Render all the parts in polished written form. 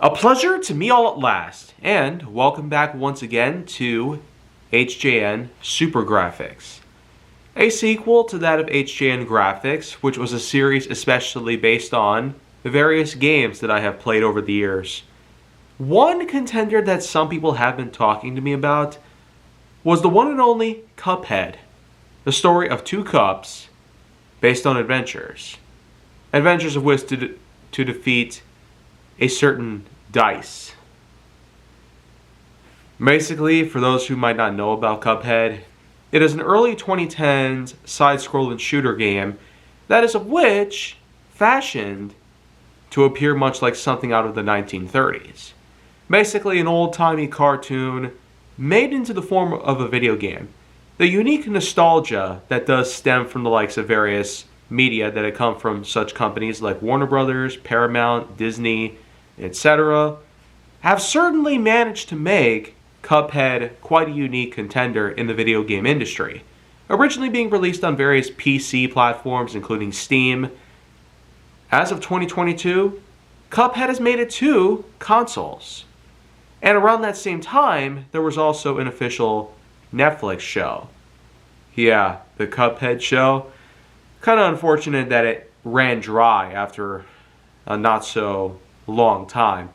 A pleasure to meet all at last, and welcome back once again to HJN Super Graphix, a sequel to that of HJN Graphix, which was a series especially based on the various games that I have played over the years. One contender that some people have been talking to me about was the one and only Cuphead, the story of two cups based on adventures of which to defeat a certain dice. Basically, for those who might not know about Cuphead, it is an early 2010s side-scrolling shooter game that is of which fashioned to appear much like something out of the 1930s. Basically, an old-timey cartoon made into the form of a video game. The unique nostalgia that does stem from the likes of various media that had come from such companies like Warner Brothers, Paramount, Disney, etc., have certainly managed to make Cuphead quite a unique contender in the video game industry. Originally being released on various PC platforms including Steam, as of 2022, Cuphead has made it to consoles. And around that same time, there was also an official Netflix show. Yeah, the Cuphead show. Kind of unfortunate that it ran dry after a not so long time.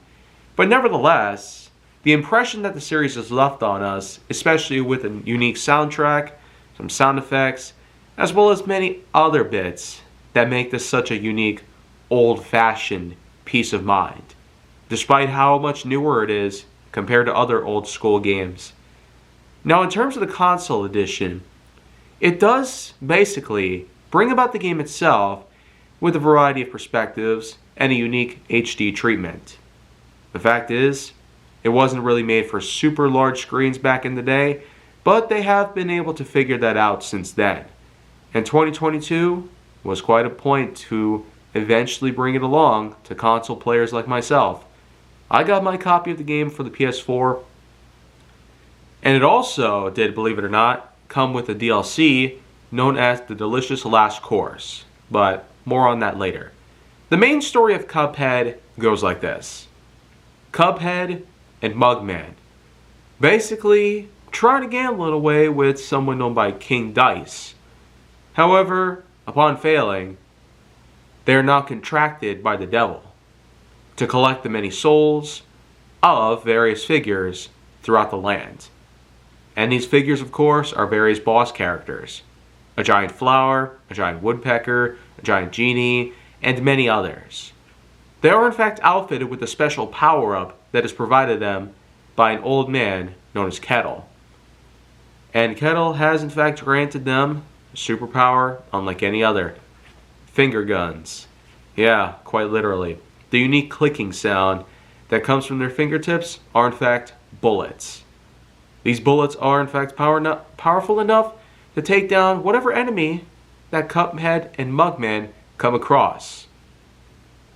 But nevertheless, the impression that the series has left on us, especially with a unique soundtrack, some sound effects, as well as many other bits that make this such a unique, old-fashioned peace of mind, despite how much newer it is compared to other old-school games. Now, in terms of the console edition, it does basically bring about the game itself with a variety of perspectives and a unique HD treatment. The fact is, it wasn't really made for super large screens back in the day, but they have been able to figure that out since then. And 2022 was quite a point to eventually bring it along to console players like myself. I got my copy of the game for the PS4, and it also did, believe it or not, come with a DLC known as the Delicious Last Course, but more on that later. The main story of Cuphead goes like this. Cuphead and Mugman basically try to gamble away with someone known by King Dice. However, upon failing, they are now contracted by the devil to collect the many souls of various figures throughout the land. And these figures, of course, are various boss characters. A giant flower, a giant woodpecker, a giant genie, and many others. They are in fact outfitted with a special power-up that is provided them by an old man known as Kettle. And Kettle has in fact granted them a superpower unlike any other. Finger guns. Yeah, quite literally. The unique clicking sound that comes from their fingertips are in fact bullets. These bullets are in fact powerful enough to take down whatever enemy that Cuphead and Mugman come across.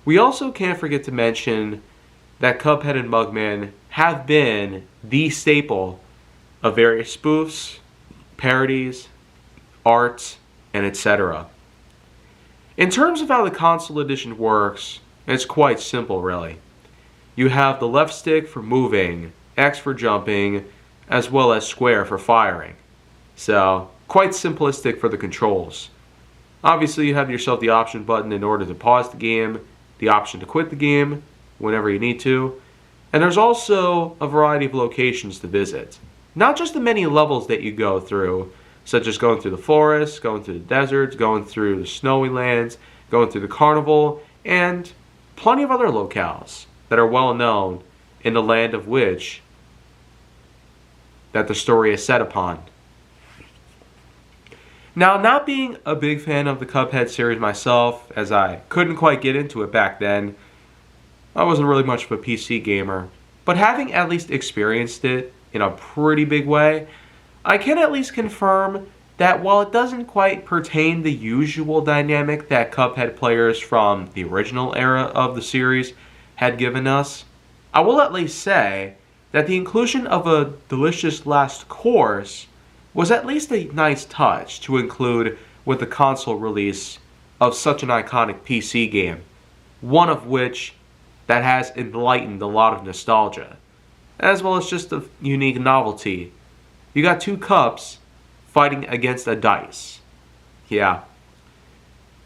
We also can't forget to mention that Cuphead and Mugman have been the staple of various spoofs, parodies, art, and etc. In terms of how the console edition works, it's quite simple really. You have the left stick for moving, X for jumping, as well as square for firing. So, quite simplistic for the controls. Obviously, you have yourself the option button in order to pause the game, the option to quit the game whenever you need to, and there's also a variety of locations to visit. Not just the many levels that you go through, such as going through the forest, going through the deserts, going through the snowy lands, going through the carnival, and plenty of other locales that are well known in the land of which that the story is set upon. Now, not being a big fan of the Cuphead series myself, as I couldn't quite get into it back then, I wasn't really much of a PC gamer, but having at least experienced it in a pretty big way, I can at least confirm that while it doesn't quite pertain the usual dynamic that Cuphead players from the original era of the series had given us, I will at least say that the inclusion of a Delicious Last Course was at least a nice touch to include with the console release of such an iconic PC game, one of which that has enlightened a lot of nostalgia, as well as just a unique novelty. You got two cups fighting against a dice. Yeah.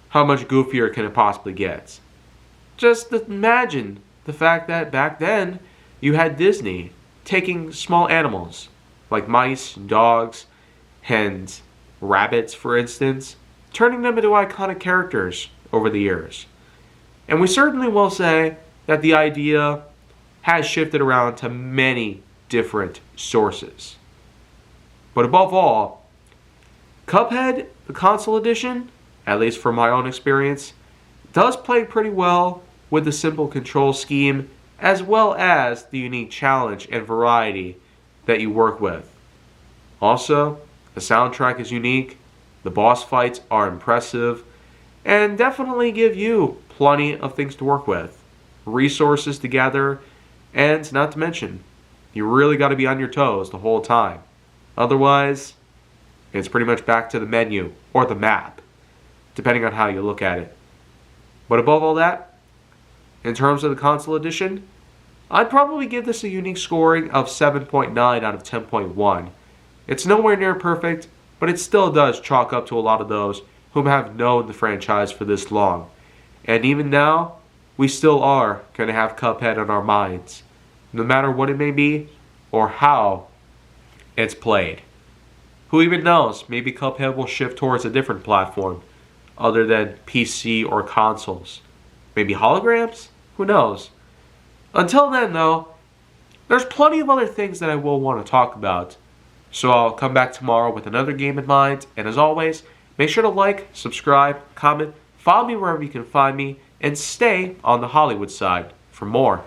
How much goofier can it possibly get? Just imagine the fact that back then you had Disney taking small animals like mice, dogs, and rabbits, for instance, turning them into iconic characters over the years. And we certainly will say that the idea has shifted around to many different sources. But above all, Cuphead, the console edition, at least from my own experience, does play pretty well with the simple control scheme as well as the unique challenge and variety that you work with. Also, the soundtrack is unique, the boss fights are impressive, and definitely give you plenty of things to work with, resources to gather, and not to mention, you really got to be on your toes the whole time. Otherwise, it's pretty much back to the menu or the map, depending on how you look at it. But above all that, in terms of the console edition, I'd probably give this a unique scoring of 7.9 out of 10.1. It's nowhere near perfect, but it still does chalk up to a lot of those whom have known the franchise for this long. And even now, we still are going to have Cuphead on our minds, no matter what it may be or how it's played. Who even knows, maybe Cuphead will shift towards a different platform other than PC or consoles. Maybe holograms? Who knows? Until then, though, there's plenty of other things that I will want to talk about. So I'll come back tomorrow with another game in mind. And as always, make sure to like, subscribe, comment, follow me wherever you can find me, and stay on the Hollywood side for more.